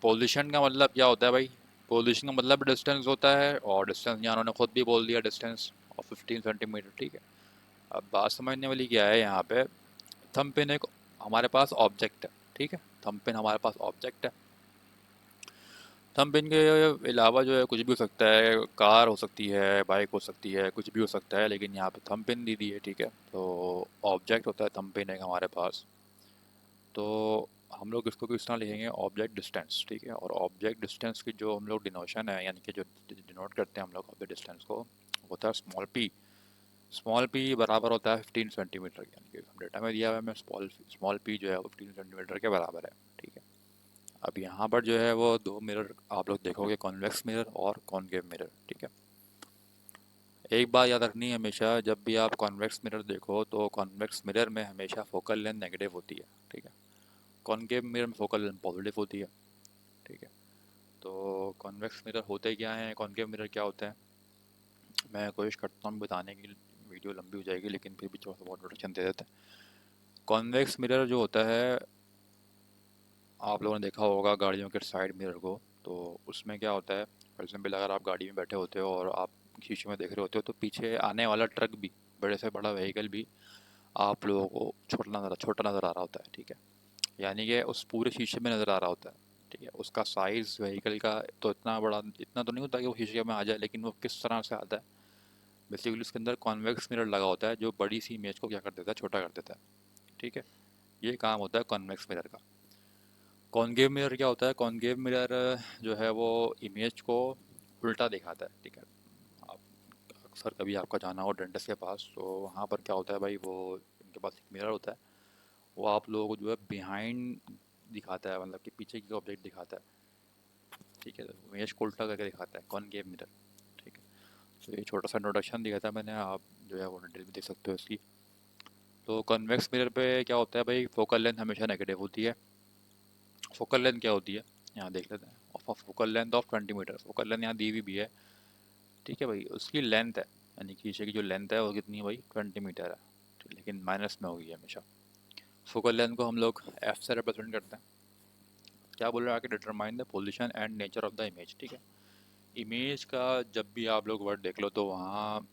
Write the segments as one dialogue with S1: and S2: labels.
S1: Pollution का मतलब क्या होता है भाई? पोल्यूशन का मतलब डिस्टेंस होता है, और डिस्टेंस यहाँ उन्होंने खुद भी बोल दिया, डिस्टेंस और 15 सेंटीमीटर, ठीक है। अब बात समझने वाली क्या है यहाँ पे, थंबप्रिंट एक हमारे पास ऑब्जेक्ट है, ठीक है। थंबप्रिंट हमारे पास ऑब्जेक्ट है। थंबप्रिंट के अलावा जो है कुछ भी हो सकता है, कार हो सकती है, बाइक हो सकती है, कुछ भी हो सकता है, लेकिन यहाँ पे थंबप्रिंट दी दी है, ठीक है। तो ऑब्जेक्ट होता है थंबप्रिंट एक हमारे पास। तो हम लोग इसको किस तरह लिखेंगे, ऑब्जेक्ट डिस्टेंस, ठीक है। और ऑब्जेक्ट डिस्टेंस की जो हम लोग डिनोशन है, यानी कि जो डिनोट करते हैं हम लोग ऑब्जेक्ट डिस्टेंस को, होता है स्मॉल पी। स्मॉल पी बराबर होता है 15 सेंटीमीटर, यानी कि हम डेटा में दिया हुआ है हमें स्मॉल स्मॉल पी जो है वो 15 सेंटीमीटर के बराबर है, ठीक है। अब यहाँ पर जो है वो दो मिरर आप लोग देखोगे, कॉन्वेक्स मिरर और कॉनकेव मिरर, ठीक है। एक बात याद रखनी है, हमेशा जब भी आप कॉन्वेक्स मिरर देखो तो कॉन्वेक्स मिरर में हमेशा फोकल लेंथ नेगेटिव होती है, ठीक है। कॉनकेव मिरर में फोकल लेंथ पॉजिटिव होती है, ठीक है। तो कॉन्वेक्स मिरर होते क्या हैं, कॉनकेव मिरर क्या होता है, मैं कोशिश करता हूँ बताने की, वीडियो लंबी हो जाएगी लेकिन फिर भी थोड़ा सा बहुत इंट्रोडक्शन दे देते हैं। कॉन्वेक्स मिरर जो होता है, आप लोगों ने देखा होगा गाड़ियों के साइड मिरर को, तो उसमें क्या होता है, फॉर एग्जाम्पल अगर आप गाड़ी में बैठे होते हो और आप शीशे में देख रहे होते हो, तो पीछे आने वाला ट्रक भी, बड़े से बड़ा व्हीकल भी आप लोगों को छोटा नज़र आ रहा होता है, ठीक है। यानी कि उस पूरे शीशे में नज़र आ रहा होता है, ठीक है। उसका साइज़ व्हीकल का तो इतना तो नहीं होता कि वो शीशे में आ जाए, लेकिन वो किस तरह से आता है, बेसिकली उसके अंदर कॉन्वेक्स मिरर लगा होता है जो बड़ी सी इमेज को क्या कर देता है, छोटा कर देता है, ठीक है। ये काम होता है कॉन्वेक्स मिरर का। कॉनकेव मिरर क्या होता है, कॉनकेव मिरर जो है वो इमेज को उल्टा दिखाता है, ठीक है। आप अक्सर कभी आपका जाना हो डेंटिस्ट के पास, तो वहाँ पर क्या होता है भाई, वो उनके पास एक मिरर होता है, वो आप लोगों को जो है बिहाइंड दिखाता है, मतलब कि पीछे की ऑब्जेक्ट दिखाता है, ठीक है। तो इमेज को उल्टा करके दिखाता है कॉनकेव मिरर, ठीक है। तो ये छोटा सा इंट्रोडक्शन दिया था मैंने, आप जो है वो डिटेल भी देख सकते हो इसकी। तो कॉन्वेक्स मिरर पे क्या होता है भाई, फोकल लेंथ हमेशा नेगेटिव होती है। फोकल लेंथ क्या होती है, यहाँ देख लेते हैं, of focal length of 20 metre, focal length यहाँ दी हुई भी है, ठीक है भाई। उसकी लेंथ है, यानी कि शीशे की जो लेंथ है वो कितनी है भाई, 20 मीटर है, ठीक, लेकिन माइनस में होगी हमेशा। फोकल लेंथ को हम लोग एफ से रिप्रेजेंट करते हैं। क्या बोल रहा है कि determine the position and nature of the image, ठीक है। इमेज का जब भी आप लोग वर्ड देख लो तो वहाँ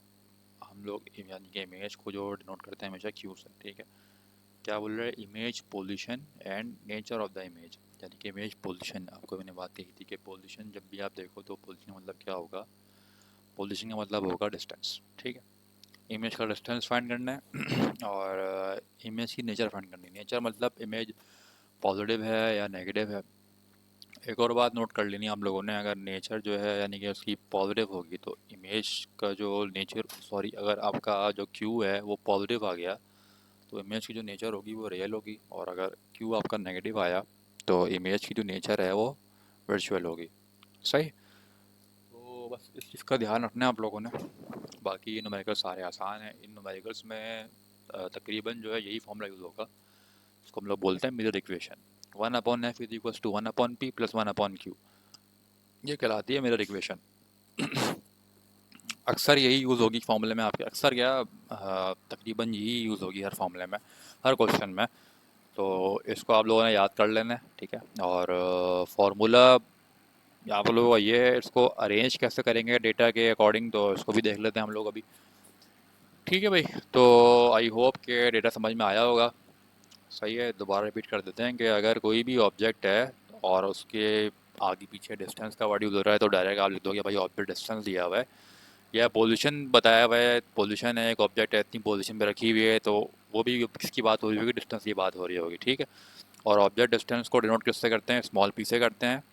S1: हम लोग यानी कि इमेज को जो डिनोट करते हैं हमेशा क्यू से, ठीक है। क्या बोल रहे हैं, image position and nature of the image, यानी कि इमेज पोजीशन, आपको मैंने बात कही थी कि पोजीशन जब भी आप देखो तो पोजीशन का मतलब क्या होगा, पोजीशन का मतलब होगा डिस्टेंस, ठीक है। इमेज का डिस्टेंस फाइंड करना है और इमेज की नेचर फाइंड करनी है। नेचर मतलब इमेज पॉजिटिव है या नेगेटिव है। एक और बात नोट कर लेनी आप लोगों ने, अगर नेचर जो है यानी कि उसकी पॉजिटिव होगी तो इमेज का जो नेचर, सॉरी, अगर आपका जो क्यू है वो पॉजिटिव आ गया तो इमेज की जो नेचर होगी वो रियल होगी, और अगर क्यू आपका नेगेटिव आया तो इमेज की जो नेचर है वो वर्चुअल होगी, सही। तो बस इस चीज़ का ध्यान रखना है आप लोगों ने। बाकी ये न्यूमेरिकल सारे आसान हैं, इन न्यूमेरिकल्स में तकरीबन जो है यही फॉर्मूला यूज़ होगा, इसको हम लोग बोलते हैं mirror equation. 1/f = 1/p + 1/q, ये कहलाती है मिरर इक्वेशन। अक्सर यही यूज़ होगी फॉर्मूले में आपके, अक्सर क्या तकरीबन यही यूज़ होगी हर फॉर्मूले में, हर क्वेश्चन में। तो इसको आप लोगों ने याद कर लेना है, ठीक है। और फार्मूला आप लोगों का ये है, इसको अरेंज कैसे करेंगे डेटा के अकॉर्डिंग, तो इसको भी देख लेते हैं हम लोग अभी, ठीक है भाई। तो आई होप कि डेटा समझ में आया होगा, सही है। दोबारा रिपीट कर देते हैं कि अगर कोई भी ऑब्जेक्ट है और उसके आगे पीछे डिस्टेंस का वर्ड यूज़ हो रहा है तो डायरेक्ट आप लिख दोगे भाई ऑब्जेक्ट डिस्टेंस दिया हुआ है, या पोजीशन बताया हुआ है, पोजीशन है, एक ऑब्जेक्ट है इतनी पोजीशन पे रखी हुई है, तो वो भी किसकी बात हो रही होगी, डिस्टेंस की बात हो रही होगी, ठीक है। और ऑब्जेक्ट डिस्टेंस को डिनोट किससे करते हैं, स्मॉल पी से करते हैं,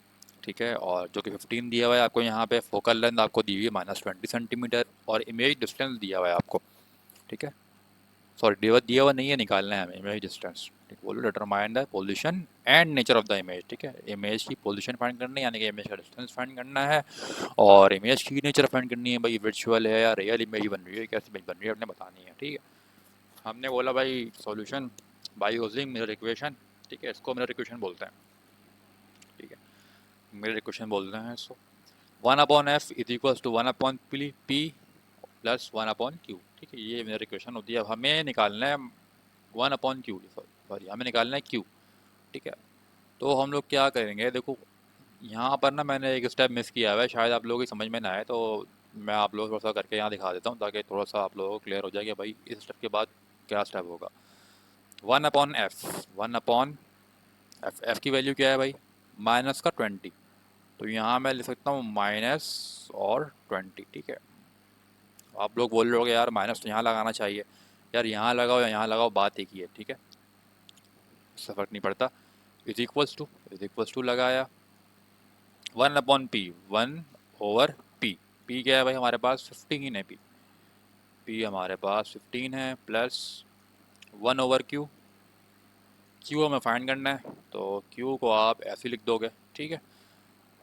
S1: ठीक है। और जो कि 15 दिया हुआ है आपको यहाँ पे, फोकल लेंथ आपको दी हुई है -20 सेंटीमीटर, और इमेज डिस्टेंस दिया हुआ है आपको, ठीक है। सॉरी दिया हुआ नहीं है, निकालना है हमें इमेज डिस्टेंस। ठीक, बोलो determine the position and nature of the image. ठीक है, इमेज की पोजीशन फाइंड करनी है, यानी कि इमेज का डिस्टेंस फाइंड करना है, और इमेज की नेचर फाइंड करनी है, भाई वर्चुअल है या रियल इमेज बन रही है, कैसी इमेज बन रही है, अपने बतानी है। ठीक है, हमने बोला भाई solution by using mirror equation. ठीक है, इसको मिरर इक्वेशन बोलते हैं। ठीक है, मिरर इक्वेशन बोलते हैं इसको। 1/f is equals to 1/p plus 1/q। ठीक है, ये मिरर इक्वेशन होती है। अब हमें निकालना है 1/q, सॉरी हमें निकालना है q। ठीक है, तो हम लोग क्या करेंगे, देखो यहाँ पर ना मैंने एक स्टेप मिस किया हुआ है, शायद आप लोगों की समझ में ना आए, तो मैं आप लोगों को थोड़ा सा करके यहाँ दिखा देता हूँ, ताकि थोड़ा सा आप लोगों को क्लियर हो जाए कि भाई इस स्टेप के बाद क्या स्टेप होगा। 1/f, 1/f की वैल्यू क्या है भाई, माइनस का 20। तो यहाँ मैं लिख सकता हूँ माइनस और 20। ठीक है, आप लोग बोल रहे हो यार माइनस तो यहाँ लगाना चाहिए, यार यहाँ लगाओ या यहाँ लगाओ, बात एक ही है। ठीक है, इससे फ़र्क नहीं पड़ता। इज इक्वल्स टू लगाया 1/p, 1/p। p क्या है भाई हमारे पास, 15 है। p हमारे पास 15 है, प्लस 1/q। q हमें फाइंड करना है, तो q को आप ऐसे लिख दोगे। ठीक है,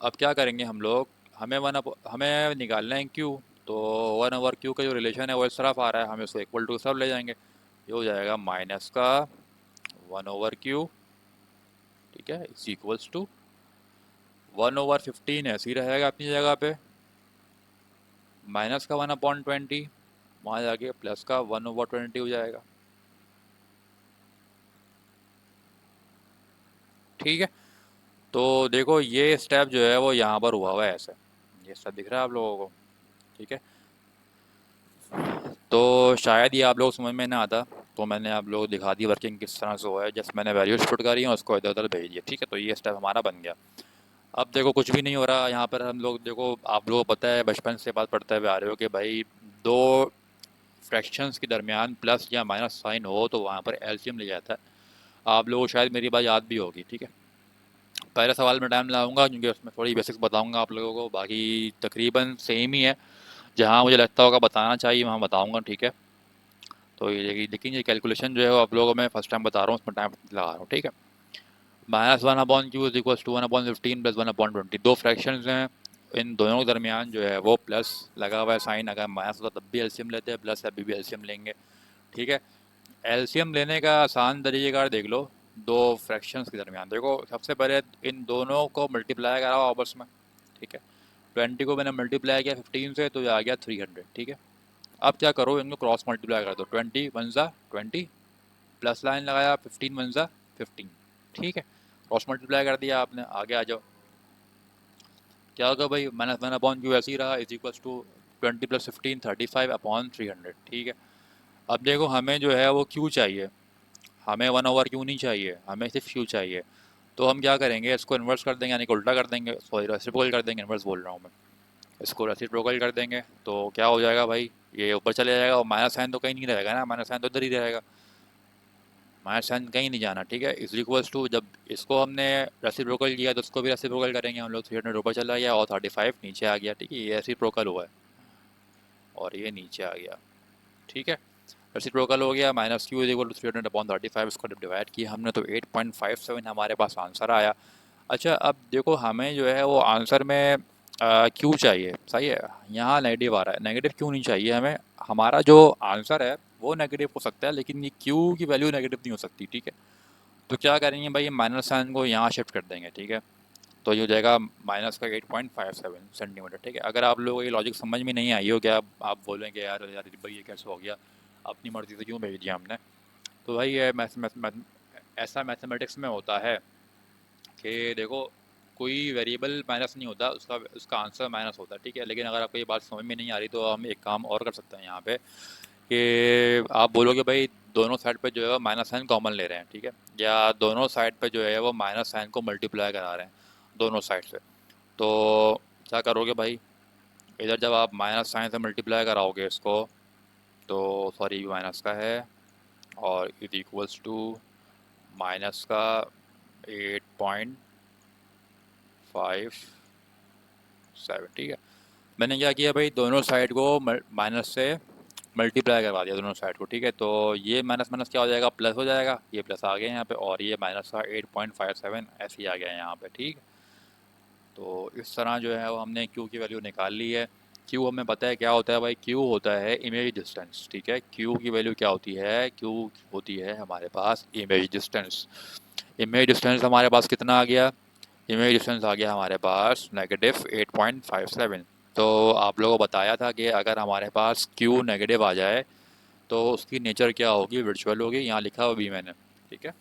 S1: अब क्या करेंगे हम लोग, हमें निकालना है q, तो 1/q का जो रिलेशन है वो इस तरफ आ रहा है, हम इसको इक्वल टू सब ले जाएंगे। ये हो जाएगा माइनस का 1/q। ठीक है, इज इक्वल्स टू 1/15 ऐसे ही रहेगा अपनी जगह पे, माइनस का 1/20, वहाँ जाके प्लस का 1/20 हो जाएगा। ठीक है, तो देखो ये स्टेप जो है वो यहाँ पर हुआ हुआ है ऐसे, ये स्टेप दिख रहा है आप लोगों को। ठीक है, तो शायद ये आप लोग समझ में ना आता, तो मैंने आप लोग दिखा दी वर्किंग किस तरह से हुआ है। जस्ट मैंने वैल्यूज पुट करी हैं, उसको इधर उधर भेज दिया। ठीक है, तो ये स्टेप हमारा बन गया। अब देखो कुछ भी नहीं हो रहा यहाँ पर, हम लोग देखो आप लोगों को पता है, बचपन से बात पढ़ते हुए आ रहे हो कि भाई दो फ्रैक्शंस के दरमियान प्लस या माइनस साइन हो तो वहाँ पर एलसीएम ले जाता है। आप लोगों को शायद मेरी बात याद भी होगी। ठीक है, पहले सवाल में टाइम लगाऊंगा क्योंकि उसमें थोड़ी बेसिक्स बताऊंगा आप लोगों को, बाकी तकरीबन सेम ही है, जहाँ मुझे लगता होगा बताना चाहिए वहाँ बताऊंगा। ठीक है, तो ये लेकिन ये कैलकुलेशन जो है वो आप लोगों को मैं फर्स्ट टाइम बता रहा हूँ, उसमें टाइम लगा रहा हूँ। ठीक है, -1/q is equals to 1/15 plus 1/20। दो फ्रैक्शंस हैं, इन दोनों के दरमियान जो है वो प्लस लगा हुआ है साइन, अगर माइनस होता तब भी एलसीएम लेते हैं, प्लस अभी भी एलसीएम लेंगे। ठीक है, एलसीएम लेने का आसान तरीक़ेकार देख लो, दो फ्रैक्शंस के दरमियान देखो, सबसे पहले इन दोनों को मल्टीप्लाई कराओ आपस में। ठीक है, 20 को मैंने मल्टीप्लाई किया 15 से, तो ये आ गया 300। ठीक है, अब क्या करो, इनको क्रॉस मल्टीप्लाई कर दो, 20 वन ज़ा 20, प्लस लाइन लगाया, 15 वन ज़ा 15। ठीक है, क्रॉस मल्टीप्लाई कर दिया आपने, आगे आ जाओ, क्या होगा भाई, -1/q ऐसे ही रहा, इज इक्वल्स टू 20 प्लस 15 35/300। ठीक है, अब देखो हमें जो है वो क्यू चाहिए, हमें 1/q नहीं चाहिए, हमें सिर्फ क्यू चाहिए। तो हम क्या करेंगे, इसको इन्वर्स कर देंगे, यानी कि उल्टा कर देंगे, सॉरी रेसिप्रोकल कर देंगे, इन्वर्स बोल रहा हूँ मैं। इसको रेसिप्रोकल कर देंगे तो क्या हो जाएगा भाई, ये ऊपर चले जाएगा, और माइनस साइन तो कहीं नहीं रहेगा ना, माइनस साइन तो इधर ही रहेगा, माइनस साइन कहीं नहीं जाना। ठीक है, इज इक्वल्स टू, जब इसको हमने रेसिप्रोकल किया तो उसको भी रेसिप्रोकल करेंगे हम लोग, 300 ऊपर चला गया और 35 नीचे आ गया। ठीक है, ये रेसिप्रोकल हुआ है और ये नीचे आ गया। ठीक है, रेसिप्रोकल हो गया, -q इज इक्वल टू 300/35, इसको डिवाइड किया हमने तो 8.57 हमारे पास आंसर आया। अच्छा, अब देखो हमें जो है वो आंसर में क्यू चाहिए, सही है, यहाँ नेगेटिव आ रहा है, नेगेटिव क्यों नहीं चाहिए हमें, हमारा जो आंसर है वो नेगेटिव हो सकता है लेकिन ये क्यू की वैल्यू नेगेटिव नहीं हो सकती। ठीक है, तो क्या करेंगे भाई, माइनस साइन को यहाँ शिफ्ट कर देंगे। ठीक है, तो ये हो जाएगा माइनस का 8.57 सेंटीमीटर। ठीक है, अगर आप लोगों को ये लॉजिक समझ में नहीं आई हो, क्या आप बोलेंगे यार यार भाई ये कैसे हो गया, अपनी मर्ज़ी से क्यों भेज दिया हमने, तो भाई ये ऐसा मैथमेटिक्स में होता है कि देखो कोई वेरिएबल माइनस नहीं होता, उसका उसका आंसर माइनस होता है। ठीक है, लेकिन अगर आपको ये बात समझ में नहीं आ रही तो हम एक काम और कर सकते हैं यहाँ पे, कि आप बोलोगे भाई दोनों साइड पे जो है वो माइनस साइन कॉमन ले रहे हैं। ठीक है, या दोनों साइड पे जो है वो माइनस साइन को मल्टीप्लाई करा रहे हैं दोनों साइड से, तो क्या करोगे भाई, इधर जब आप माइनस साइन से मल्टीप्लाई कराओगे इसको, तो सॉरी माइनस का है, और इज इक्वल्स टू माइनस का 8.57। ठीक है, मैंने क्या किया भाई, दोनों साइड को माइनस से मल्टीप्लाई करवा दिया दोनों साइड को, ठीक है। तो ये माइनस माइनस क्या हो जाएगा, प्लस हो जाएगा, ये प्लस आ गया यहाँ पे, और ये माइनस का 8.57 ऐसे ही आ गया यहाँ पे, ठीक। तो इस तरह जो है वो हमने Q की वैल्यू निकाल ली है। Q हमें पता है क्या होता है भाई, Q होता है इमेज डिस्टेंस, ठीक है। Q की वैल्यू क्या होती है, Q होती है हमारे पास इमेज डिस्टेंस। इमेज डिस्टेंस हमारे पास कितना आ गया, इमेज डिस्टेंस आ गया हमारे पास -8.57। तो आप लोगों को बताया था कि अगर हमारे पास Q नेगेटिव आ जाए तो उसकी नेचर क्या होगी, वर्चुअल होगी। यहाँ लिखा हुआ भी मैंने, ठीक है,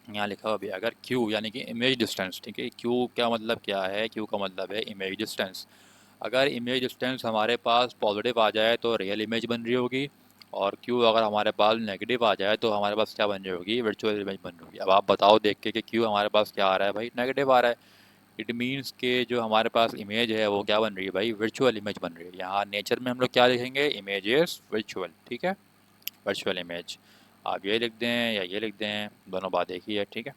S1: यहाँ लिखा हुआ भी, अगर Q यानी कि इमेज डिस्टेंस, ठीक है। Q का मतलब क्या है, Q का मतलब है इमेज डिस्टेंस। अगर इमेज डिस्टेंस हमारे पास पॉजिटिव आ जाए तो रियल इमेज बन रही होगी, और Q अगर हमारे पास नेगेटिव आ जाए तो हमारे पास क्या बन रही होगी, वर्चुअल इमेज बन रही होगी। अब आप बताओ देख के कि Q हमारे पास क्या आ रहा है भाई, नेगेटिव आ रहा है। इट मीन्स के जो हमारे पास इमेज है वो क्या बन रही है भाई, वर्चुअल इमेज बन रही है। यहाँ नेचर में हम लोग क्या लिखेंगे, इमेज इज वर्चुअल, ठीक है, वर्चुअल इमेज। आप ये लिख दें या ये लिख दें, दोनों बात एक ही है, ठीक है।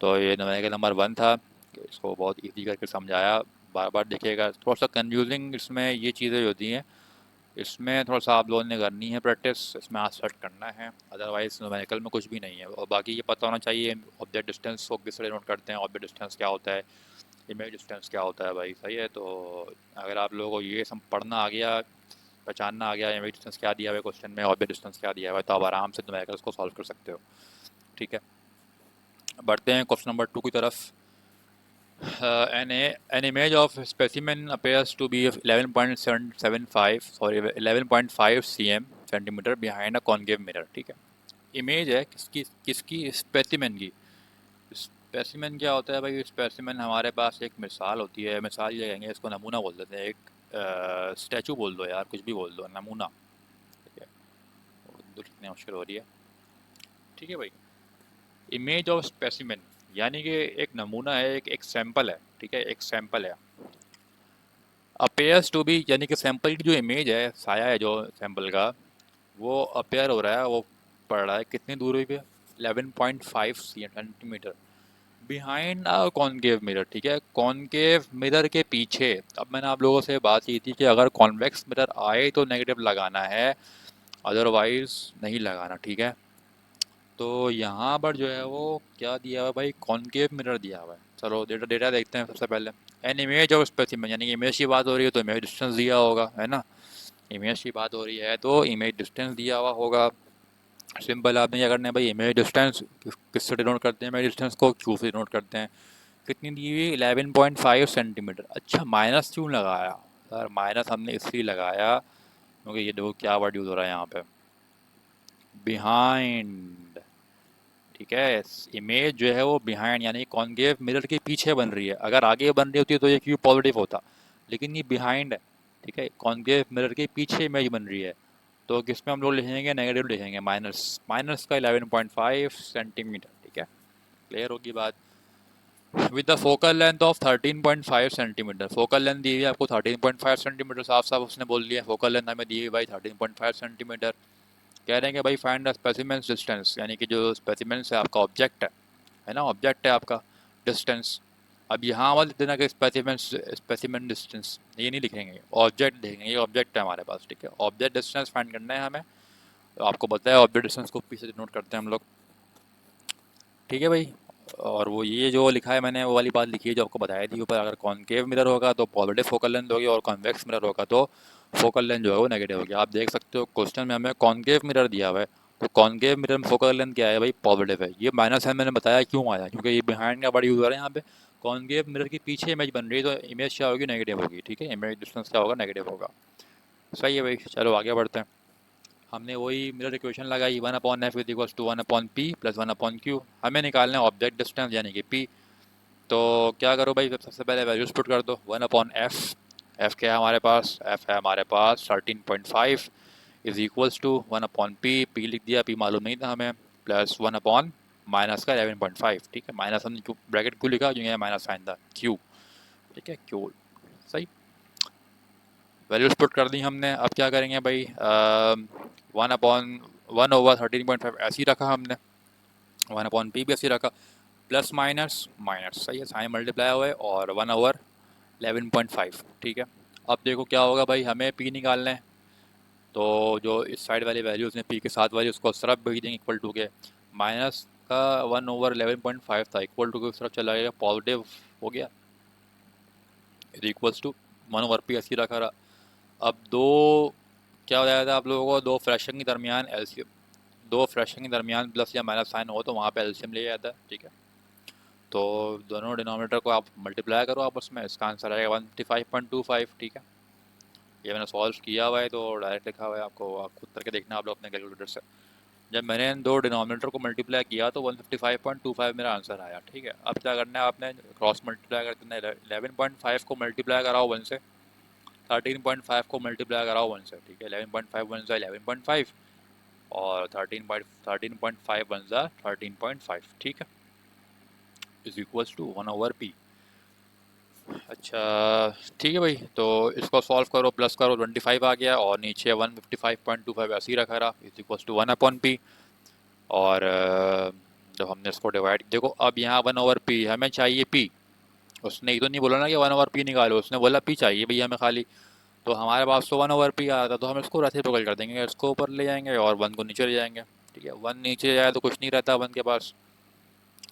S1: तो ये नंबर 1 था कि इसको बहुत इजी करके समझाया। बार बार देखिएगा, थोड़ा सा कंफ्यूजिंग इसमें ये चीज़ें होती हैं, इसमें थोड़ा सा आप लोगों ने करनी है प्रैक्टिस, इसमें आज सेट करना है, अदरवाइज न्यूमेरिकल में कुछ भी नहीं है। और बाकी ये पता होना चाहिए ऑब्जेक्ट डिस्टेंस को किस तरह नोट करते हैं, ऑब्जेक्ट डिस्टेंस क्या होता है, इमेज डिस्टेंस क्या होता है भाई, सही है। तो अगर आप लोगों को ये सब पढ़ना आ गया, पहचानना आ गया इमेज डिस्टेंस क्या दिया हुआ है क्वेश्चन में, ऑब्जेक्ट डिस्टेंस क्या दिया हुआ है, तो आप आराम से न्यूमेरिकल्स को सॉल्व कर सकते हो, ठीक है। बढ़ते हैं क्वेश्चन नंबर 2 की तरफ। An image of specimen appears to be 11.775 sorry 11.5 cm centimetre behind a concave mirror, ठीक है। इमेज है किसकी, किसकी, स्पेसिमेन की। स्पेसिमेन क्या होता है भाई, स्पेसिमेन हमारे पास एक मिसाल होती है, मिसाल ये कहेंगे, इसको नमूना बोल देते हैं, एक स्टैचू बोल दो यार, कुछ भी बोल दो, नमूना, ठीक है। उर्दू लिखने मुश्किल हो रही है, ठीक है भाई। इमेज ऑफ स्पेसिमेन यानी कि एक नमूना है, एक सैंपल है, ठीक है, एक सैंपल है। अपेयर्स टू बी यानी कि सैंपल की जो इमेज है, साया है जो सैंपल का, वो अपेयर हो रहा है, वो पड़ रहा है कितनी दूरी पे, 11.5 centimetre behind a concave mirror, ठीक है, कॉनकेव मिरर के पीछे। अब मैंने आप लोगों से बात की थी कि अगर कॉन्वेक्स मिरर आए तो नेगेटिव लगाना है, अदरवाइज नहीं लगाना, ठीक है। तो यहाँ पर जो है वो क्या दिया हुआ है भाई, कॉनकेव मिरर दिया हुआ है। चलो डेटा डेटा देखते हैं सबसे पहले। एन इमेज ऑफ स्पेसिमेन यानी कि इमेज की बात हो रही है तो इमेज डिस्टेंस दिया होगा, है ना। इमेज की बात हो रही है तो इमेज डिस्टेंस दिया हुआ होगा। सिंपल, आपने क्या करना है भाई, इमेज डिस्टेंस किससे डिनोट करते हैं, इमेज डिस्टेंस को क्यू से डिनोट करते हैं। कितनी दी हुई, 11.5 सेंटीमीटर। अच्छा, माइनस क्यों लगाया सर, माइनस हमने इसलिए लगाया क्योंकि ये देखो क्या वर्ड यूज़ हो रहा है यहाँ पे, बिहाइंड, ठीक है। इमेज जो है वो बिहाइंड यानी कॉनकेव मिरर के पीछे बन रही है। अगर आगे बन रही होती तो ये क्यू पॉजिटिव होता, लेकिन ये बिहाइंड है, ठीक है, कॉनकेव मिरर के पीछे इमेज बन रही है। तो किस में हम लोग लिखेंगे, नेगेटिव लिखेंगे, माइनस, माइनस का 11.5 सेंटीमीटर, ठीक है। क्लियर होगी बात। With the focal length of 13.5 centimetre, focal length दी हुई है आपको 13.5 सेंटीमीटर, साफ साफ उसने बोल दिया, फोकल लेंथ हमें दी हुई भाई 13.5 सेंटीमीटर। कह रहे हैं कि भाई फाइंड द स्पेसिमेन डिस्टेंस, यानी कि जो स्पेसिमेन है आपका ऑब्जेक्ट है ना, ऑब्जेक्ट है आपका, डिस्टेंस। अब यहाँ वाले देना कि स्पेसिमेन, स्पेसिमेन डिस्टेंस ये नहीं लिखेंगे, ऑब्जेक्ट देखेंगे, ये ऑब्जेक्ट है हमारे पास, ठीक है। ऑब्जेक्ट डिस्टेंस फाइंड करना है हमें, तो आपको पता है ऑब्जेक्ट डिस्टेंस को पीछे नोट करते हैं हम लोग, ठीक है भाई। और वो ये जो लिखा है मैंने वो वाली बात लिखी है जो आपको बताई थी ऊपर, अगर कॉनकेव मिरर होगा तो पॉजिटिव फोकल लेंथ होगी, और कॉन्वेक्स मिरर होगा तो फोकल लेंथ जो है वो नेगेटिव होगी। आप देख सकते हो क्वेश्चन में हमें कॉनकेव मिरर दिया हुआ है, तो कॉनकेव मिरर में फोकल लेंथ क्या है भाई, पॉजिटिव है। ये माइनस है, मैंने बताया क्यों आया, क्योंकि ये बिहाइंड का बड़ा यूज हो रहा है यहाँ पे। कॉनकेव मिरर के पीछे इमेज बन रही है तो इमेज क्या होगी, नेगेटिव होगी, ठीक है, इमेज डिस्टेंस क्या होगा, नेगेटिव होगा। सही है भाई, चलो आगे बढ़ते हैं। हमने वही मिरर इक्वेशन लगाई, 1/f is equals to 1/p plus 1/q। हमें निकालना है ऑब्जेक्ट डिस्टेंस यानी कि p। तो क्या करो भाई, सबसे पहले वैल्यूज पुट कर दो, 1/f, f क्या है हमारे पास, f है हमारे पास 13.5 is equals to 1/p, p लिख दिया, p मालूम नहीं था हमें, प्लस 1/ माइनस का 11.5, ठीक है। माइनस हमने क्यों ब्रैकेट क्यों लिखा, क्योंकि माइनस साइन था, q, ठीक है, q। सही, वैल्यूज पुट कर दी हमने। अब क्या करेंगे भाई, 1/1/13.5 ऐसे ही रखा हमने, 1/p भी ऐसे ही रखा, प्लस माइनस माइनस, सही है, साइन मल्टीप्लाई हुए, और 1/11.5, ठीक है। अब देखो क्या होगा भाई, हमें p निकालना है, तो जो इस साइड वाली वैल्यू उसने पी के साथ वाली उसको उस तरफ भेज देंगे इक्वल टू के, माइनस का 1/11.5 था इक्वल टू के उस तरफ चला गया पॉजिटिव हो गया, इक्वल्स टू 1/p ऐसी रखा रहा। अब दो क्या हो जाता है आप लोगों को, दो फ्रैक्शन के दरमियान एलसीएम, दो फ्रैक्शन के दरमियान प्लस या माइनस साइन हो तो वहाँ पे एलसीएम ले जाता है, ठीक है। तो दोनों डिनोमिनेटर को आप मल्टीप्लाई करो आपस में, इसका आंसर आएगा 155.25, ठीक है। ये मैंने सॉल्व किया हुआ है तो डायरेक्ट लिखा हुआ है, आपको आप खुद करके देखना आप लोग अपने कैलकुलेटर से। जब मैंने इन दो डिनोमिनेटर को मल्टीप्लाई किया तो 155.25 मेरा आंसर आया, ठीक है। अब क्या करना है आपने, क्रॉस मल्टीप्लाई कर देना है, 11.5 को मल्टीप्लाई कराओ 1 से, 13.5 को मल्टीप्लाई कराओ 1 से, ठीक है। 11.5 वन ज़ा 11.5 और 13.5 वन ज़ा 13.5, ठीक है, इज इक्वल्स टू 1/p। अच्छा ठीक है भाई, तो इसको सॉल्व करो, प्लस करो, 25 आ गया और नीचे 155.25 ऐसे ही रखा रहा, इज इक्वल्स टू 1/p। और जब हमने इसको डिवाइड, देखो अब यहाँ 1/p हमें चाहिए p, उसने ये तो नहीं बोला ना कि 1/p निकालो, उसने बोला p चाहिए भैया हमें खाली। तो हमारे पास तो 1/p आ रहा था, तो हम इसको रेसिप्रोकल कर देंगे, इसको ऊपर ले जाएंगे और 1 को नीचे ले जाएंगे, ठीक है। 1 नीचे जाए तो कुछ नहीं रहता 1 के पास,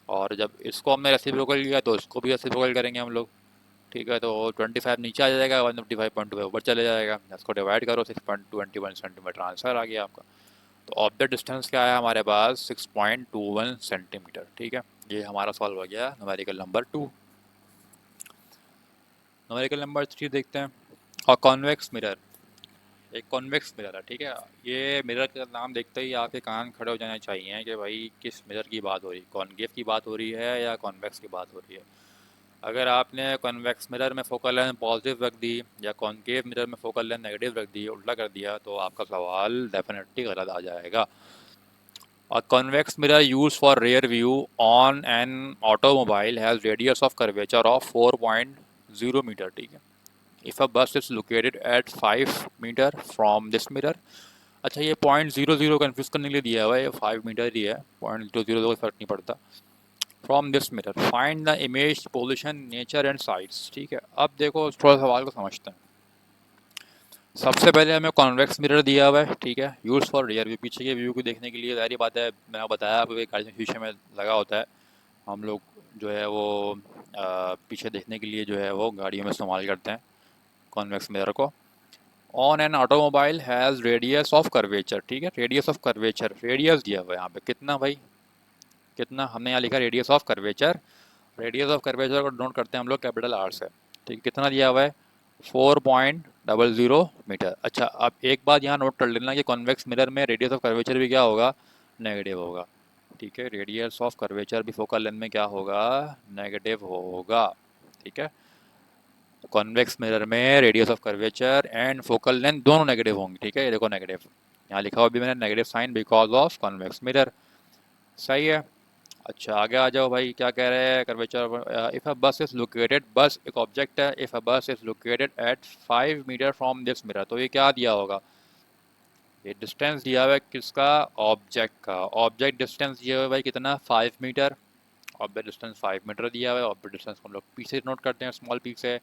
S1: और जब इसको हमने रेसिप्रोकल किया तो इसको भी रेसिप्रोकल करेंगे हम लोग, ठीक है। तो 25 नीचे आ जाएगा, 155.2 ऊपर चले जाएगा, इसको डिवाइड करो, 6.21 सेंटीमीटर आंसर आ गया आपका। तो ऑब्जेक्ट डिस्टेंस क्या है हमारे पास, 6.21 सेंटीमीटर, ठीक है। ये हमारा सॉल्व हो गया न्यूमेरिकल नंबर 2। न्यूमेरिकल नंबर 3 देखते हैं। और कॉन्वेक्स मिरर, एक कॉन्वेक्स मिरर है, ठीक है। ये मिरर का नाम देखते ही आपके कान खड़े हो जाने चाहिए कि भाई किस मिरर की बात हो रही है, कॉन्केव की बात हो रही है या कॉन्वेक्स की बात हो रही है। अगर आपने कॉन्वेक्स मिरर में फोकल लेंथ पॉजिटिव रख दी या कॉन्केव मिरर में फोकल लेंथ नेगेटिव रख दी, उल्टा कर दिया, तो आपका सवाल डेफिनेटली गलत आ जाएगा। A convex mirror used for rear view on an automobile has radius of curvature of 4.0 meter, ठीक है। If a bus is located at 5 meter from this mirror, अच्छा ये 0.00 कन्फ्यूज़ करने के लिए दिया हुआ है, ये 5 मीटर ही है, 0.00 कोई फर्क नहीं पड़ता। From this mirror find the image position nature and size, ठीक है। अब देखो थोड़ा सवाल को समझते हैं। सबसे पहले हमें कॉन्वेक्स मिरर दिया हुआ है, ठीक है, यूज फॉर रियर व्यू, पीछे के व्यू को देखने के लिए। सारी बात है, मैंने बताया आपको गाड़ी में शीशे में लगा होता है, हम लोग जो है वो पीछे देखने के लिए जो है वो गाड़ियों में इस्तेमाल करते हैं कॉन्वेक्स मिरर को। On an automobile has radius of curvature, ठीक है, रेडियस ऑफ कर्वेचर, रेडियस दिया हुआ है यहाँ पे कितना भाई, कितना हमने यहाँ लिखा radius of curvature. Radius of curvature को नोट करते हैं हम लोग कैपिटल आर से, ठीक, कितना दिया हुआ है 4.00 मीटर। अच्छा अब एक बात यहाँ नोट कर लेना कि कॉन्वेक्स मिरर में रेडियस ऑफ कर्वेचर भी क्या होगा, नेगेटिव होगा, ठीक है। रेडियस ऑफ कर्वेचर भी फोकल लेंथ में क्या होगा, नेगेटिव होगा, ठीक है। कॉन्वेक्स मिरर में radius of curvature and focal length दोनों नेगेटिव होंगे, ठीक है। ये देखो नेगेटिव यहाँ लिखा हुआ भी मैंने, negative sign because of convex mirror, सही है। अच्छा आगे आ जाओ भाई, क्या कह रहे हैं, curvature. If a bus is located, बस एक ऑब्जेक्ट है, if a bus is located at 5 metre from this mirror, तो ये क्या दिया होगा, ये डिस्टेंस दिया हुआ है किसका, ऑब्जेक्ट का। ऑब्जेक्ट डिस्टेंस दिया हुआ है भाई कितना, 5 मीटर, ऑब्जेक्ट डिस्टेंस 5 मीटर दिया हुआ है। ऑब्जेक्ट डिस्टेंस को हम लोग पी से नोट करते हैं, स्मॉल पी से।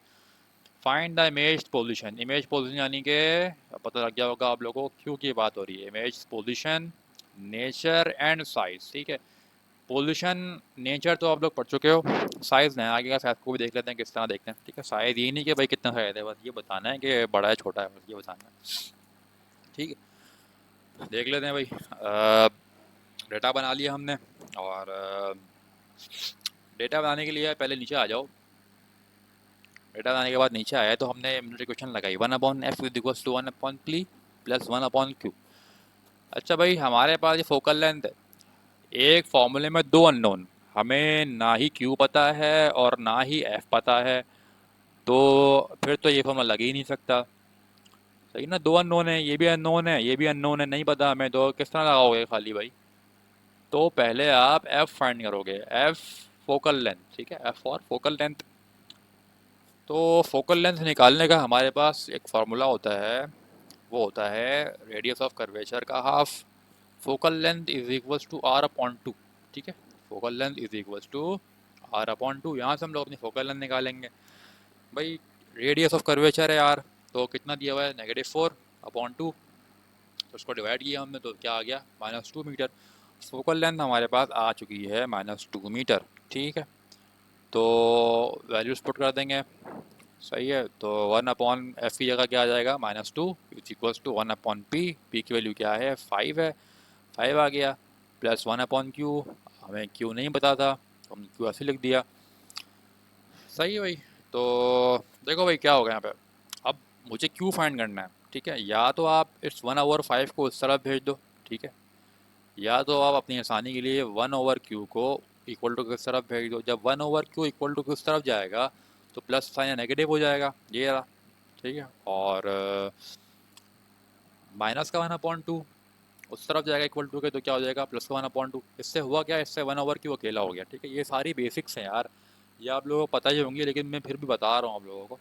S1: Find the image position, image position यानी कि पता लग गया होगा आप लोगों को क्यों की बात हो रही है, image position nature and size, ठीक है। पोल्यूशन नेचर तो आप लोग पढ़ चुके हो, साइज़ नहीं, आगे का साइज़ को भी देख लेते हैं किस तरह देखते हैं, ठीक है। साइज़ ये नहीं कि भाई कितना साइज़ है, बस ये बताना है कि बड़ा है छोटा है, बस ये बताना है, ठीक है। देख लेते हैं भाई, डेटा बना लिया हमने, और डेटा बनाने के लिए पहले नीचे आ जाओ। डेटा बनाने के बाद नीचे आया तो हमने इक्वेशन लगाई, 1/f equals to 1/p plus 1/q। अच्छा भाई हमारे पास ये फोकल लेंथ है, एक फॉर्मूले में दो अननोन, हमें ना ही क्यू पता है और ना ही एफ पता है, तो फिर तो ये फॉर्मूला लग ही नहीं सकता, सही ना। दो अननोन है, ये भी अननोन है, ये भी अननोन है, नहीं पता हमें, तो किस तरह लगाओगे खाली भाई। तो पहले आप एफ फाइंड करोगे, एफ फोकल लेंथ, ठीक है, एफ फॉर फोकल लेंथ। तो फोकल लेंथ निकालने का हमारे पास एक फार्मूला होता है, वो होता है रेडियस ऑफ कर्वेचर का half, focal length is equals to R upon two, ठीक है। Focal length is equals to R upon two, यहाँ से हम लोग अपनी फोकल लेंथ निकालेंगे भाई। रेडियस ऑफ कर्वेचर है आर, तो कितना दिया हुआ है, -4/2, उसको डिवाइड किया हमने तो क्या आ गया -2 मीटर। फोकल लेंथ हमारे पास आ चुकी है -2 मीटर। ठीक है, तो वैल्यूज पुट कर देंगे। सही है, तो 1/f की जगह क्या आ जाएगा -2 which equals to 1/p। p की वैल्यू क्या है 5 है, 5 आ गया, प्लस 1/q। हमें q नहीं पता था तो हमने q ऐसे लिख दिया। सही है भाई। तो देखो भाई क्या होगा यहाँ पे, अब मुझे q फाइंड करना है। ठीक है, या तो आप इस 1/5 को इस तरफ भेज दो। ठीक है, या तो आप अपनी आसानी के लिए 1/q को इक्वल टू किस तरफ भेज दो। जब 1/q इक्वल टू किस तरफ जाएगा तो प्लस साइन या नेगेटिव हो जाएगा, ये रहा। ठीक है, और माइनस का 1/2 उस तरफ जाएगा इक्वल टू के, तो क्या हो जाएगा प्लस का 1/2। इससे हुआ क्या, इससे 1/q अकेला हो गया। ठीक है, ये सारी बेसिक्स हैं यार, ये आप लोगों को पता ही होंगी, लेकिन मैं फिर भी बता रहा हूँ आप लोगों को।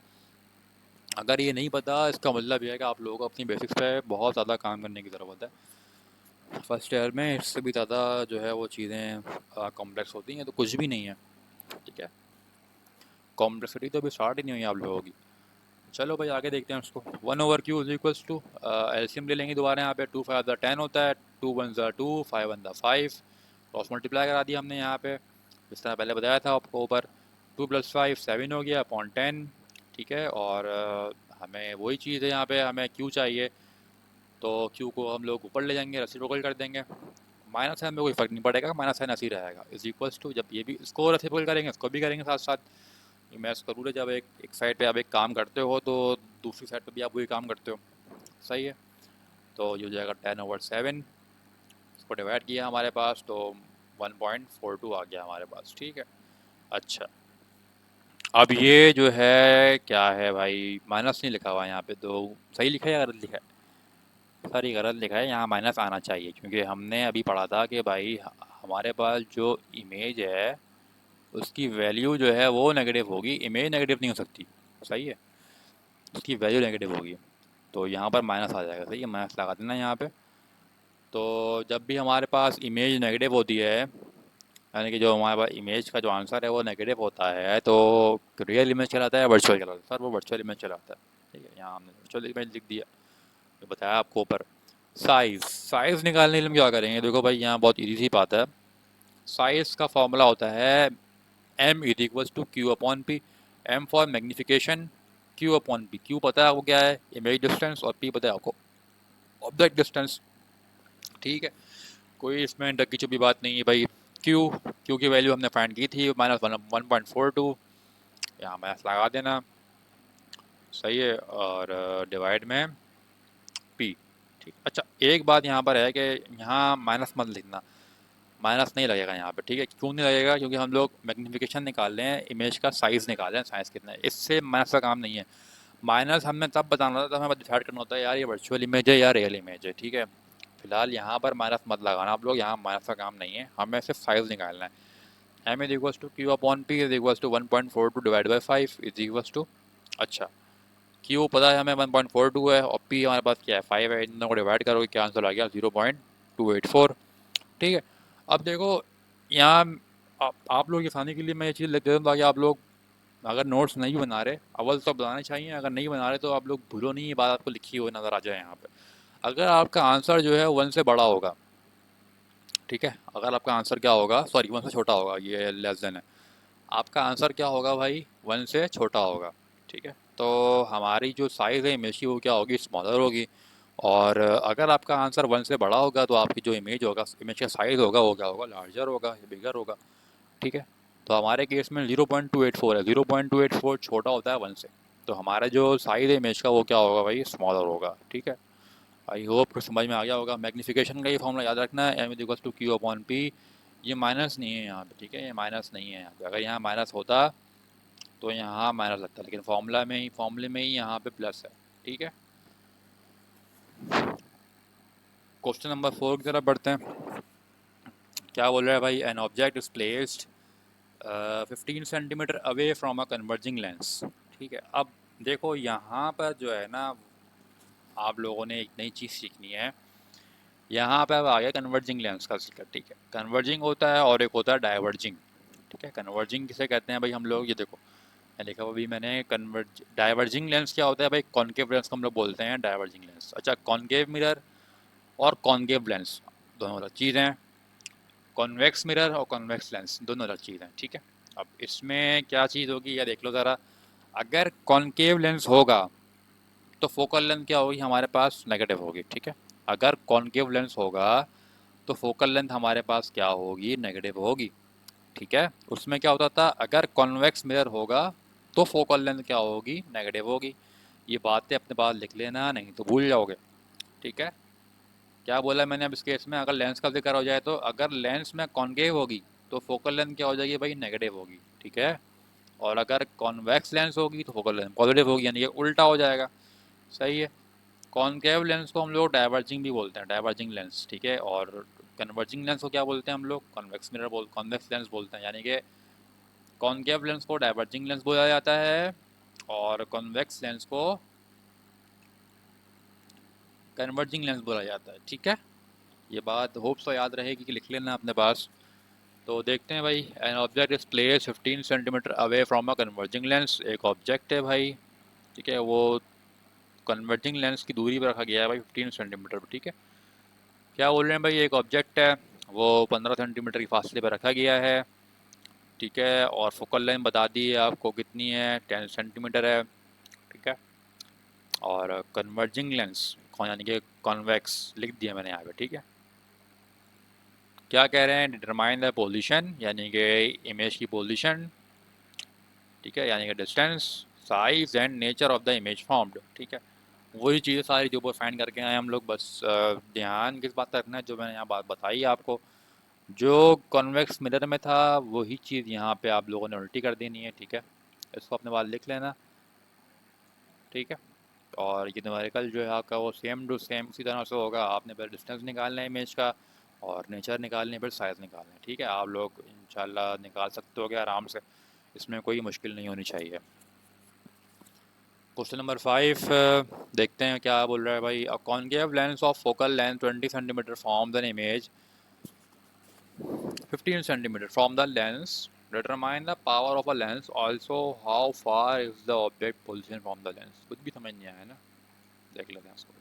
S1: अगर ये नहीं पता इसका मतलब यह है कि आप लोगों को अपनी बेसिक्स पे बहुत ज़्यादा काम करने की ज़रूरत है। फर्स्ट ईयर में इससे भी ज़्यादा जो है वो चीज़ें कॉम्प्लेक्स होती हैं, तो कुछ भी नहीं है। ठीक है, कॉम्प्लेक्सिटी तो अभी स्टार्ट ही नहीं हुई आप लोगों की। चलो भाई आगे देखते हैं उसको। 1/q is equals to, LCM ले लेंगे दोबारा। यहाँ पे 2 5 10 होता है, 2 1 2, 5 1 5। क्रॉस मल्टीप्लाई करा दिया हमने यहाँ पे, जिस तरह पहले बताया था आपको ऊपर। 2 + 5 7 हो गया अपॉन 10। ठीक है, और हमें वही चीज़ है, यहाँ पे हमें q चाहिए, तो q को हम लोग ऊपर ले जाएंगे, रेसिप्रोकल कर देंगे। माइनस साइन में कोई फ़र्क नहीं पड़ेगा, माइनस साइन ऐसे ही रहेगा। इज इक्वल्स टू, जब ये भी इसको रेसिप्रोकल करेंगे इसको भी करेंगे साथ साथ। मैं इसका रूल है, जब एक साइड पे आप एक काम करते हो तो दूसरी साइड पे भी आप वही काम करते हो। सही है, तो ये हो जाएगा 10/7। इसको डिवाइड किया हमारे पास तो 1.42 आ गया हमारे पास। ठीक है, अच्छा अब ये जो है क्या है भाई, माइनस नहीं लिखा हुआ यहाँ पे, तो सही लिखा है या गलत लिखा है? सर ये गलत लिखा है, यहाँ माइनस आना चाहिए, क्योंकि हमने अभी पढ़ा था कि भाई हमारे पास जो इमेज है उसकी वैल्यू जो है वो नेगेटिव होगी, इमेज नेगेटिव नहीं हो सकती। सही है, उसकी वैल्यू नेगेटिव होगी, तो यहाँ पर माइनस आ जाएगा। सही है, माइनस लगा देना यहाँ पे। तो जब भी हमारे पास इमेज नेगेटिव होती है, यानी कि जो हमारे पास इमेज का जो आंसर है वो नेगेटिव होता है, तो रियल इमेज चलाता है वर्चुअल चलाता है? सर वो वर्चुअल इमेज चलाता है। ठीक है, यहाँ हमने वर्चुअल इमेज लिख दिया, जो बताया आपको ऊपर। साइज़ निकालने के लिए हम क्या करेंगे, देखो भाई यहाँ बहुत इजी सी बात है। साइज़ का फॉर्मूला होता है m is equals to q upon p. m for magnification, q upon p। q पता है आपको क्या है, इमेज डिस्टेंस, और p पता है आपको ऑब्जेक्ट डिस्टेंस। ठीक है, कोई इसमें डक्की चुपी बात नहीं है भाई। q की वैल्यू हमने फाइंड की थी -1.42, यहाँ माइनस लगा देना। सही है, और डिवाइड में p। ठीक, अच्छा एक बात यहाँ पर है कि यहाँ माइनस मत लिखना, माइनस नहीं लगेगा यहाँ पे। ठीक है, क्यों नहीं लगेगा, क्योंकि हम लोग मैग्नीफिकेशन निकाल रहे हैं, इमेज का साइज़ निकाल रहे हैं, साइज़ कितना है, इससे माइनस का काम नहीं है। माइनस हमने तब बताना था, तब हमें डिसाइड करना होता है यार ये वर्चुअल इमेज है या रियल इमेज है। ठीक है, फिलहाल यहाँ पर माइनस मत लगाना आप लोग, यहाँ माइनस का काम नहीं है, हमें सिर्फ साइज़ निकालना है। m is equals to q upon p is equals to 1.42 divide by 5 is equals to, अच्छा q पता है हमें 1.42 है, और p हमारे पास क्या है 5 है, इन दोनों को डिवाइड करोगे क्या आंसर आ गया 0.284। ठीक है, अब देखो यहाँ आप लोग की आसानी के लिए मैं ये चीज़ लिख देता हूँ, ताकि आप लोग अगर नोट्स नहीं बना रहे, अव्वल तो बनाने चाहिए, अगर नहीं बना रहे तो आप लोग भूलो नहीं, ये बात आपको लिखी हुई नज़र आ जाए यहाँ पे। अगर आपका आंसर जो है 1 से बड़ा होगा, ठीक है, अगर आपका आंसर क्या होगा, सॉरी 1 से छोटा होगा, ये लेस देन है, आपका आंसर क्या होगा भाई 1 से छोटा होगा। ठीक है, तो हमारी जो साइज़ है इमेज की वो क्या होगी, स्मॉलर होगी। और अगर आपका आंसर 1 से बड़ा होगा तो आपकी जो इमेज होगा, इमेज का साइज़ होगा वो क्या होगा, लार्जर होगा, बिगर होगा। ठीक है, तो हमारे केस में 0.284 है, 0.284 छोटा होता है 1 से, तो हमारा जो साइज़ है इमेज का वो क्या होगा भाई, स्मॉलर होगा। ठीक है, आई होप कुछ समझ में आ गया होगा। मैग्नीफिकेशन का ये फॉर्मूला याद रखना है, m is equals to q upon p. ये माइनस नहीं है यहाँ पे, ठीक है, ये माइनस नहीं है यहाँ पे, अगर यहाँ माइनस होता तो यहाँ माइनस लगता, लेकिन फॉर्मूले में ही यहाँ पे प्लस है। ठीक है, क्वेश्चन नंबर 4 की तरफ बढ़ते हैं। क्या बोल रहा है भाई, an object is placed 15 centimetre away from a converging lens. ठीक है, अब देखो यहाँ पर जो है ना, आप लोगों ने एक नई चीज़ सीखनी है। यहाँ पे अब आ गया कन्वर्जिंग लेंस का जिक्र। ठीक है, कन्वर्जिंग होता है और एक होता है डाइवर्जिंग। ठीक है, कन्वर्जिंग किसे कहते हैं भाई, हम लोग ये देखो मैं लिखा हुआ अभी मैंने, डाइवर्जिंग लेंस क्या होता है भाई, कॉनकेव लेंस को हम लोग बोलते हैं डाइवर्जिंग लेंस। अच्छा, कॉनकेव मिरर और कॉनकेव लेंस, दोनों अलग चीज़ हैं। कॉन्वेक्स मिरर और कॉन्वेक्स लेंस दोनों अलग चीज़ हैं, ठीक है। अब इसमें क्या चीज़ होगी या देख लो ज़रा। अगर कॉनकेव लेंस होगा तो फोकल लेंथ क्या होगी हमारे पास, नेगेटिव होगी, ठीक है। अगर कॉनकेव लेंस होगा तो फोकल लेंथ हमारे पास क्या होगी, नेगेटिव होगी, ठीक है। उसमें क्या होता था, अगर कॉन्वेक्स मिरर होगा तो फोकल लेंथ क्या होगी, नेगेटिव होगी। ये बातें अपने पास लिख लेना, नहीं तो भूल जाओगे, ठीक है। क्या बोला मैंने अब इस केस में, अगर लेंस का जिक्र हो जाए तो अगर लेंस में कॉन्केव होगी तो फोकल लेंथ क्या हो जाएगी भाई, नेगेटिव होगी, ठीक है। और अगर कॉन्वेक्स लेंस होगी तो फोकल लेंथ पॉजिटिव होगी, यानी कि उल्टा हो जाएगा, सही है। कॉनकेव लेंस को हम लोग डाइवर्जिंग भी बोलते हैं, डाइवर्जिंग लेंस, ठीक है। और कन्वर्जिंग लेंस को क्या बोलते हैं हम लोग, कॉन्वेक्स लेंस बोलते हैं। यानी कि कॉनकेव लेंस को डाइवर्जिंग लेंस बोला जाता है और कॉन्वेक्स लेंस को कन्वर्जिंग लेंस बोला जाता है, ठीक है। ये बात होप सो याद रहेगी कि लिख लेना अपने पास। तो देखते हैं भाई, an object is place 15 centimetre away from a converging lens. एक ऑब्जेक्ट है भाई, ठीक है, वो कन्वर्जिंग लेंस की दूरी पर रखा गया है भाई 15 सेंटीमीटर पर, ठीक है। क्या बोल रहे हैं भाई, एक ऑब्जेक्ट है वो 15 सेंटीमीटर की फासले पर रखा गया है, ठीक है। और फोकल लेंथ बता दी है आपको कितनी है, 10 सेंटीमीटर है, ठीक है। और कन्वर्जिंग लेंस यानी कि कॉन्वेक्स लिख दिया मैंने यहाँ पे, ठीक है। क्या कह रहे हैं, डिटरमाइन द पोजीशन, यानी कि इमेज की पोजीशन, ठीक है, यानी कि distance, size and nature of the image formed, ठीक है। वही चीज़ें सारी जो ऊपर फाइंड करके आए हम लोग, बस ध्यान किस बात का रखना है, जो मैंने यहाँ बात बताई आपको, जो कॉन्वेक्स मिरर में था वही चीज़ यहाँ पे आप लोगों ने उल्टी कर देनी है, ठीक है। इसको अपने बाद लिख लेना, ठीक है। और ये न्यूमेरिकल जो है आपका वो सेम टू सेम उसी तरह से होगा। आपने पहले डिस्टेंस निकालना है इमेज का और नेचर निकालनी है, फिर साइज़ निकालना है, ठीक है। आप लोग इंशाल्लाह निकाल सकते हो आराम से, इसमें कोई मुश्किल नहीं होनी चाहिए। क्वेश्चन नंबर 5 देखते हैं क्या बोल रहा है भाई। A concave lens of focal length 20 centimetre form an image 15 centimetre from the lens, determine the power of a lens, also how far is the object position from the lens. कुछ भी समझ नहीं आया ना, देख लेते हैं इसको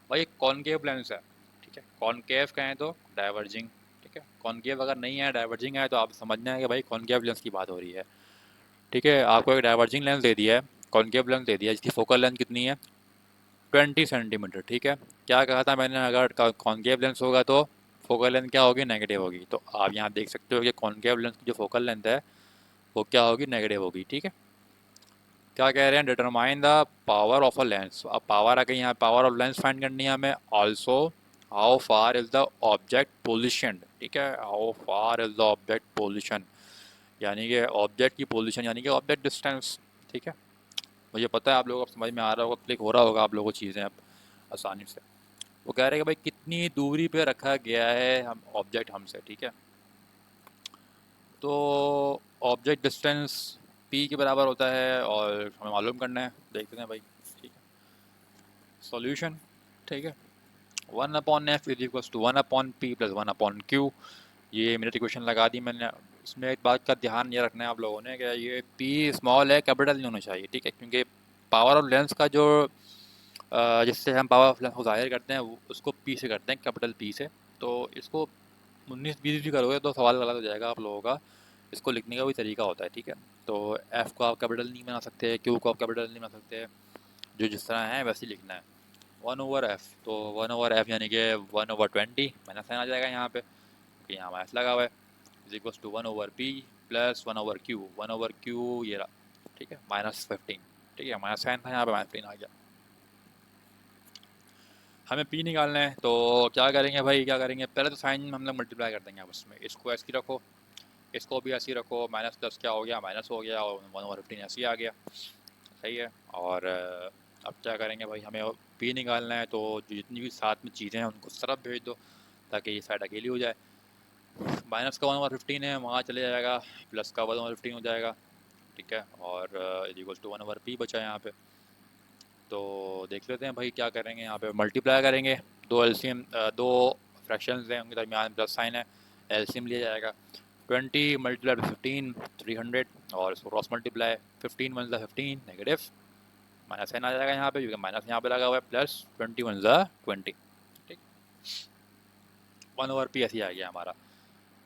S1: भाई। एक कॉनकेव लेंस है, ठीक है, कॉनकेव कहें तो डाइवर्जिंग, ठीक है। कॉनकेव अगर नहीं है, डाइवर्जिंग है, तो आप समझना है कि भाई कॉनकेव लेंस की बात हो रही है, ठीक है। आपको एक डाइवर्जिंग लेंस दे दिया है, कॉनकेव लेंस दे दिया है, जिसकी फोकल लेंथ कितनी है, 20 सेंटीमीटर, ठीक है। क्या कहा था मैंने, अगर कॉनकेव लेंस होगा तो फोकल लेंथ क्या होगी, नेगेटिव होगी। तो आप यहाँ देख सकते हो कि कॉनकेव लेंस की जो फोकल लेंथ है वो क्या होगी, नेगेटिव होगी, ठीक है। क्या कह रहे हैं, determine the power of a lens. अब पावर आ गई यहाँ, पावर ऑफ लेंस फाइंड करनी है हमें। Also how far is the object position, ठीक है, how far is the object position, यानी कि ऑब्जेक्ट की पोजिशन यानी कि ऑब्जेक्ट डिस्टेंस, ठीक है। मुझे पता है आप लोगों को समझ में आ रहा होगा, क्लिक हो रहा होगा आप लोगों को चीज़ें अब आसानी से। वो कह रहे हैं कि भाई कितनी दूरी पे रखा गया है हम ऑब्जेक्ट हमसे, ठीक है। तो ऑब्जेक्ट डिस्टेंस पी के बराबर होता है और हमें मालूम करना है, देखते हैं भाई, ठीक है। सॉल्यूशन, ठीक है, 1/f is equal to 1/p plus 1/q। ये मेरी इक्वेशन लगा दी मैंने। इसमें एक बात का ध्यान ये रखना है आप लोगों ने कि ये p स्मॉल है, कैपिटल नहीं होना चाहिए, ठीक है। क्योंकि पावर ऑफ लेंस का जो जिससे हम पावर ऑफ लेंस को ज़ाहिर करते हैं उसको p से करते हैं, कैपिटल p से। तो इसको 19-20 भी करोगे तो सवाल गलत हो जाएगा आप लोगों का। इसको लिखने का भी तरीका होता है, ठीक है। तो f को आप कैपिटल नहीं बना सकते, q को आप कैपिटल नहीं बना सकते, जो जिस तरह है वैसे ही लिखना है। 1/f, तो 1/f यानी कि 1/20 माइनस साइन आ जाएगा यहाँ पे, क्योंकि यहाँ माइनस लगा हुआ है, is equal to 1/p plus 1/q। 1/q ये रहा, ठीक है, -15, ठीक है। माइनस साइन था यहाँ पे, -15 आ गया। हमें p निकालना है, तो क्या करेंगे भाई, क्या करेंगे, पहले तो साइन हम लोग मल्टीप्लाई कर देंगे आपस में। इसको ऐसे ही रखो, इसको भी ऐसे ही रखो, माइनस प्लस क्या हो गया, माइनस हो गया, और 1/15 ऐसे ही आ गया, सही है। और अब क्या करेंगे भाई, हमें p निकालना है, तो जो जितनी भी साथ में चीज़ें हैं उनको उस तरफ भेज दो ताकि ये साइड अकेली हो जाए। माइनस का 1/15 है, वहाँ चले जाएगा, प्लस का 1/15 हो जाएगा, ठीक है। और इक्वल टू 1/p बचा यहाँ पे। तो देख लेते हैं भाई क्या करेंगे, यहाँ पे मल्टीप्लाई करेंगे, दो एलसीएम, दो फ्रैक्शंस हैं उनके दरमियान प्लस साइन है, एलसीएम लिया जाएगा। 20 मल्टीप्लाई 15 300, और इसको क्रॉस मल्टीप्लाई, 15 वन ज़ा 15 नेगेटिव, माइनस साइन आ जाएगा यहाँ पे क्योंकि माइनस यहाँ पे लगा हुआ है, प्लस 20 वन ज़ा 20, ठीक। 1/p ऐसे ही आ गया हमारा।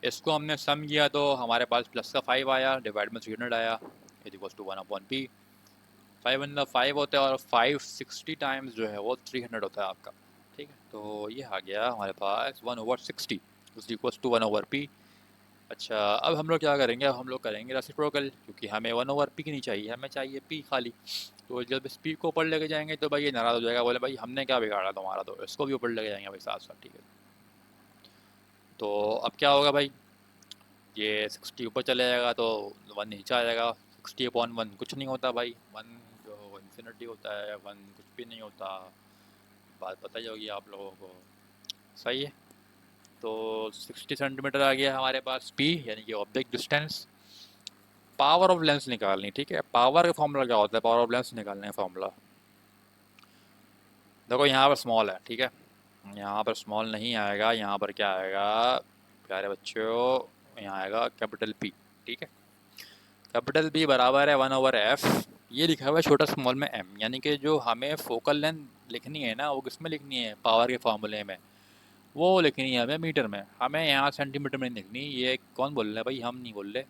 S1: इसको हमने सम किया तो हमारे पास प्लस का 5 आया, डिवाइड में 300 आया, इज इक्वल टू 1/p। 5 होता है और 560 टाइम्स जो है वो 300 होता है आपका। ठीक है, तो ये आ गया हमारे पास 1/60 इज इक्वल टू 1/p। अच्छा, अब हम लोग क्या करेंगे, अब हम लोग करेंगे रेसिप्रोकल, क्योंकि हमें 1/p की नहीं चाहिए, हमें चाहिए p खाली। तो जब इस p को ऊपर लेके जाएंगे तो भाई ये नाराज़ हो जाएगा, बोले भाई हमने क्या बिगाड़ा तुम्हारा, तो इसको भी ऊपर लेके जाएंगे भाई साथ साथ। ठीक है, तो अब क्या होगा भाई, ये 60 ऊपर चले जाएगा तो 1 नीचे आ जाएगा। 60/1 कुछ नहीं होता भाई, 1 जो इन्फिनिटी होता है, 1 कुछ भी नहीं होता, बात पता ही होगी आप लोगों को। सही है, तो 60 सेंटीमीटर आ गया हमारे पास p, यानी कि object distance. Power of lens निकालनी, ठीक है, पावर का फॉर्मूला क्या होता है, पावर ऑफ लेंस निकालने का फॉर्मूला देखो, यहाँ पर स्मॉल है, ठीक है, यहाँ पर स्मॉल नहीं आएगा, यहाँ पर क्या आएगा प्यारे बच्चों, यहाँ आएगा कैपिटल P। ठीक है, कैपिटल P बराबर है 1/f, ये लिखा हुआ है छोटा स्मॉल में m, यानी कि जो हमें फोकल लेंथ लिखनी है ना, वो किस में लिखनी है, पावर के फार्मूले में, वो लिखनी है हमें मीटर में, हमें यहाँ सेंटीमीटर में नहीं लिखनी। ये कौन बोल रहा है भाई, हम नहीं बोल रहे,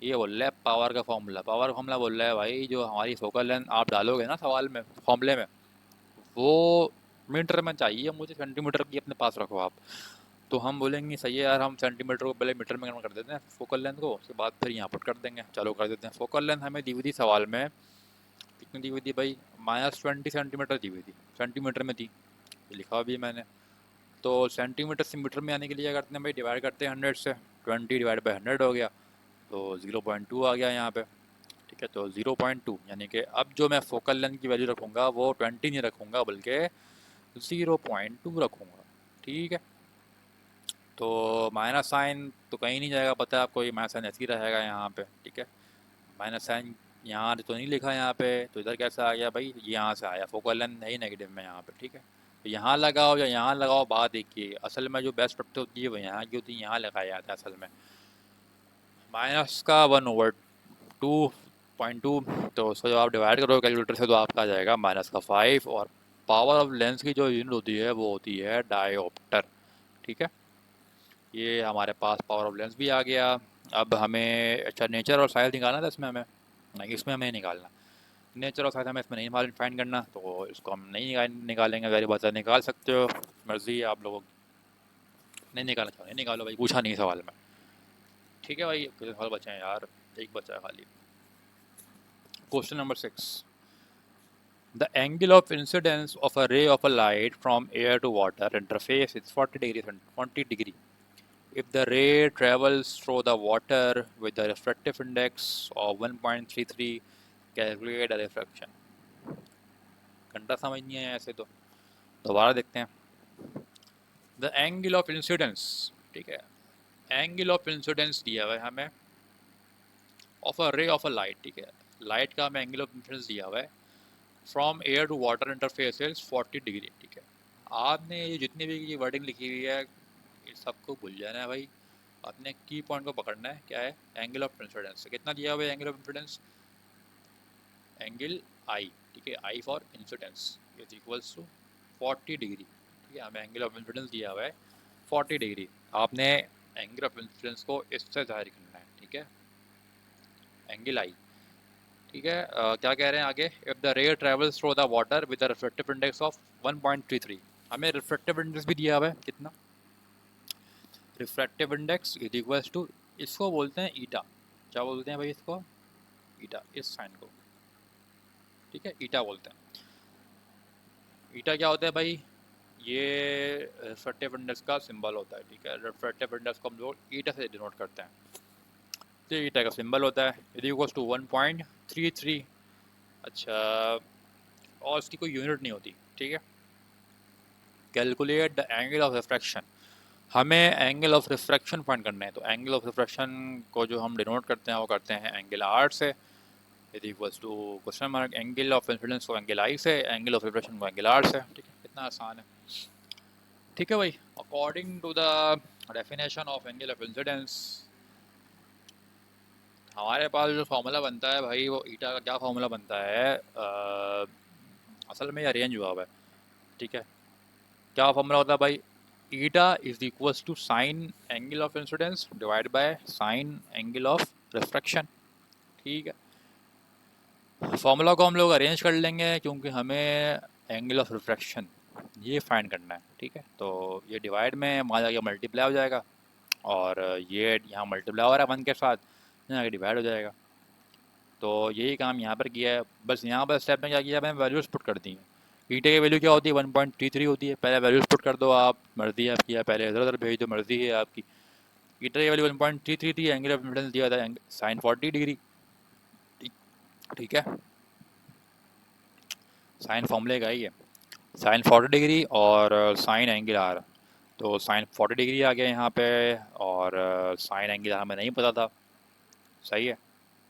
S1: ये बोल रहा है पावर का फॉर्मूला। पावर का फॉर्मूला बोल रहा है भाई, जो हमारी फोकल लेंथ आप डालोगे ना सवाल में फॉर्मूले में, वो मीटर में चाहिए मुझे, सेंटीमीटर की अपने पास रखो आप। तो हम बोलेंगे सही है यार, हम सेंटीमीटर को पहले मीटर में कन्वर्ट कर देते हैं फोकल लेंथ को, उसके बाद फिर यहाँ पुट कर देंगे। चलो कर देते हैं। फोकल लेंथ हमें दी हुई थी सवाल में, कितनी दी हुई थी भाई, -20 सेंटीमीटर दी हुई थी, सेंटीमीटर में थी, ये लिखा भी है मैंने। तो सेंटीमीटर से मीटर में आने के लिए क्या करते हैं भाई, डिवाइड करते हैं 100 से, 20 डिवाइड बाई 100 हो गया, तो 0.2 आ गया यहाँ पे। ठीक है, तो 0.2 यानी कि अब जो मैं फोकल लेंथ की वैल्यू रखूँगा वो 20 नहीं रखूँगा, बल्कि 0.2 रखूँगा। ठीक है, तो माइनस साइन तो कहीं नहीं जाएगा, पता है आपको, ये माइनस साइन ऐसे ही रहेगा यहाँ पे। ठीक है, माइनस साइन यहाँ तो नहीं लिखा यहाँ पे, तो इधर कैसे आ गया भाई, ये यहाँ से आया, फोकल लेंथ नहीं नेगेटिव में यहाँ पे। ठीक है, तो यहाँ लगाओ या यहाँ लगाओ, बात एक ही है। असल में जो बेस्ट प्रॉपर्टी होती है वो यहाँ की होती है, यहाँ लगाया जाता है असल में। माइनस का 1/2.2, तो उसको जब आप डिवाइड करोगे कैलकुलेटर से तो आपका आ जाएगा माइनस का 5, और पावर ऑफ लेंस की जो यूनिट होती है वो होती है डायोप्टर। ठीक है, ये हमारे पास पावर ऑफ लेंस भी आ गया। अब हमें अच्छा नेचर और साइज निकालना था इसमें हमें, नहीं इसमें हमें निकालना, नेचर और साइज हमें इसमें नहीं फाइंड करना, तो इसको हम नहीं निकालेंगे। वेरी बात है, निकाल सकते हो, मर्जी है आप लोगों की, नहीं निकालना चाहो नहीं निकालो भाई, पूछा नहीं सवाल में। ठीक है भाई, कितने सवाल बचे हैं यार, एक बचा है खाली। Question number 6, the angle of incidence of a ray of a light from air to water interface is 40 degree, 20 degree. If the ray travels through the water with a refractive index of 1.33, calculate the refraction. घंटा समझ नहीं आया ऐसे तो दोबारा देखते हैं। The angle of incidence, ठीक है, एंगल ऑफ इंसिडेंस दिया हुआ है हमें of a ray of a light. ठीक है, लाइट का हमें एंगल ऑफ इंसिडेंस दिया हुआ है from air to water interface is 40 degree. ठीक है, आपने ये जितनी भी ये वर्डिंग लिखी हुई है ये सबको भूल जाना है भाई, आपने की पॉइंट को पकड़ना है। क्या है, एंगल ऑफ इंसिडेंस कितना दिया हुआ है, angle of incidence angle I, ठीक है, I for incidence is equals to 40 degree. ठीक है, हमें एंगल ऑफ इंसिडेंस दिया हुआ है 40 डिग्री, आपने एंगल ऑफ इंसिडेंस को इससे जाहिर करना है। ठीक है, एंगल आई। ठीक है, क्या कह रहे हैं आगे, if the ray travels through the water with the refractive index of 1.33, हमें रिफ्रैक्टिव इंडेक्स भी दिया हुआ है कितना, refractive index is equals to, इसको बोलते हैं ईटा। क्या बोलते हैं भाई इसको, ईटा, इस साइन को। ठीक है, ईटा बोलते हैं। ईटा क्या होता है भाई, ये रिफ्रैक्टिव इंडेक्स का सिंबल होता है। ठीक है, रिफ्रैक्टिव इंडेक्स को हम लोग ईटा से डिनोट करते हैं, तो ईटा का सिंबल होता है, इज इक्वल्स टू 1.33। अच्छा, और इसकी कोई यूनिट नहीं होती। ठीक है, calculate the angle of refraction, हमें एंगल ऑफ रिफ्रैक्शन फाइंड करना है। तो एंगल ऑफ रिफ्रैक्शन को जो हम डिनोट करते हैं वो करते हैं एंगल आर से, is equals to question mark, angle of incidence को एंगल आई से, एंगल ऑफ रिफ्रैक्शन को एंगल आर से। ठीक है, कितना आसान है। ठीक है भाई, according to the definition of angle of incidence, हमारे पास जो फार्मूला बनता है भाई, वो ईटा का क्या फार्मूला बनता है, असल में ये अरेंज हुआ हुआ है। ठीक है, क्या फार्मूला होता है भाई, eta is equals to sine angle of incidence divide by sine angle of refraction. ठीक है, फॉर्मूला को हम लोग अरेंज कर लेंगे क्योंकि हमें एंगल ऑफ रिफ्रैक्शन ये फाइंड करना है। ठीक है, तो ये डिवाइड में हमारा ये मल्टीप्लाई हो जाएगा और ये यहाँ मल्टीप्लाई हो रहा है 1 के साथ, यहाँ डिवाइड हो जाएगा। तो यही काम यहाँ पर किया है, बस यहाँ पर स्टेप में क्या किया, मैंने वैल्यूज़ पुट कर दी हैं। ईटे की वैल्यू क्या होती है, 1.33 होती है। पहले वैल्यूज़ पुट कर दो, आप मर्जी है आपकी, या पहले इधर उधर भेज दो, मर्जी है आपकी। ईटे की वैल्यू 1.33 थी, एंगल ऑफ इंसिडेंस दिया था साइन 40 डिग्री। ठीक है, साइन फॉर्मूले का ही है, साइन 40 डिग्री और साइन एंगल आर। तो साइन 40 डिग्री आ गया यहाँ पे, और साइन एंगल हमें नहीं पता था। सही है,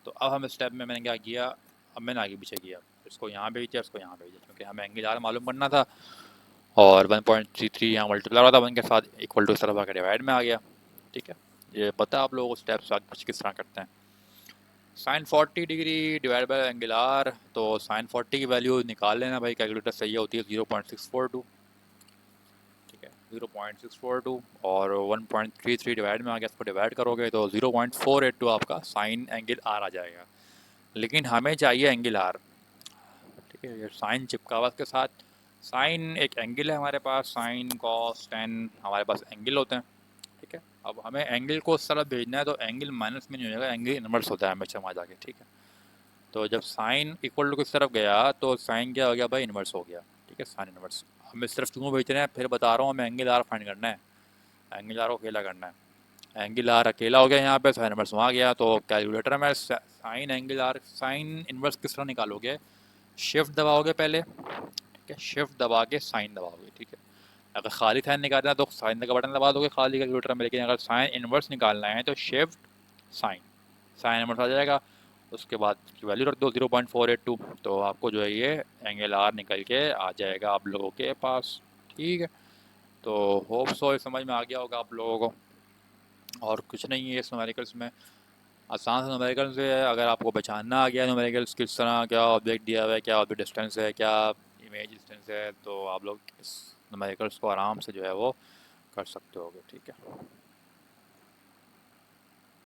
S1: तो अब हम स्टेप में मैंने क्या किया, अब मैंने आगे पीछे किया, इसको यहाँ भेज दिया, इसको यहाँ भेज दिया, क्योंकि हमें एंगल आर मालूम करना था। और 1.33 यहाँ मल्टीप्लाई हो रहा था 1 के साथ, इक्वल टू इस तरफ आकर डिवाइड में आ गया। ठीक है, ये पता आप लोगों को स्टेप्स आगे पीछे किस तरह करते हैं। Sine 40 degree divide by angle R, तो साइन 40 की वैल्यू निकाल लेना भाई, कैलकुलेटर सही होती है 0.642। ठीक है, 0.642 और 1.33 डिवाइड में आ गया, इसको डिवाइड करोगे तो 0.482 आपका साइन एंगल आर आ जाएगा। लेकिन हमें चाहिए एंगल आर। ठीक है, ये साइन चिपका हुआ के साथ, साइन एक एंगल है हमारे पास, साइन कॉस टेन हमारे पास एंगल होते हैं। ठीक है, अब हमें एंगल को उस तरफ भेजना है, तो एंगल माइनस में नहीं हो जाएगा, एंगल इनवर्स होता है हमेशा वहाँ जाके। ठीक है, तो जब साइन इक्वल टू किस तरफ गया, तो साइन क्या हो गया भाई, इनवर्स हो गया। ठीक है, साइन इनवर्स हम इस तरफ क्यों भेज रहे हैं, फिर बता रहा हूँ, हमें एंगल आर फाइंड करना है, एंगल आर को अकेला करना है। एंगल आर अकेला हो गया यहाँ पे, साइन इनवर्स वहाँ गया, तो कैलकुलेटर में sine angle R sine inverse किस तरह निकालोगे, शिफ्ट दबाओगे पहले। ठीक है, शिफ्ट दबा के साइन दबाओगे। ठीक है, अगर खाली साइन निकालना है तो साइन का बटन दबा दोगे खाली कैलकुलेटर में, लेकिन अगर साइन इनवर्स निकालना है तो शिफ्ट साइन, साइन इनवर्स आ जाएगा। उसके बाद की वैल्यू रख दो 0.482, तो आपको जो है ये एंगल आर निकल के आ जाएगा आप लोगों के पास। ठीक है, तो होप सो ये समझ में आ गया होगा आप लोगों को, और कुछ नहीं है इस न्यूमेरिकल्स में, आसान से न्यूमेरिकल्स है। अगर आपको पहचानना आ गया न्यूमेरिकल्स किस तरह, क्या ऑब्जेक्ट दिया हुआ है, क्या ऑब्जेक्ट डिस्टेंस है, क्या इमेज डिस्टेंस है, तो आप लोग इस न्यूमेरिकल्स को आराम से जो है वो कर सकते होगे। ठीक है।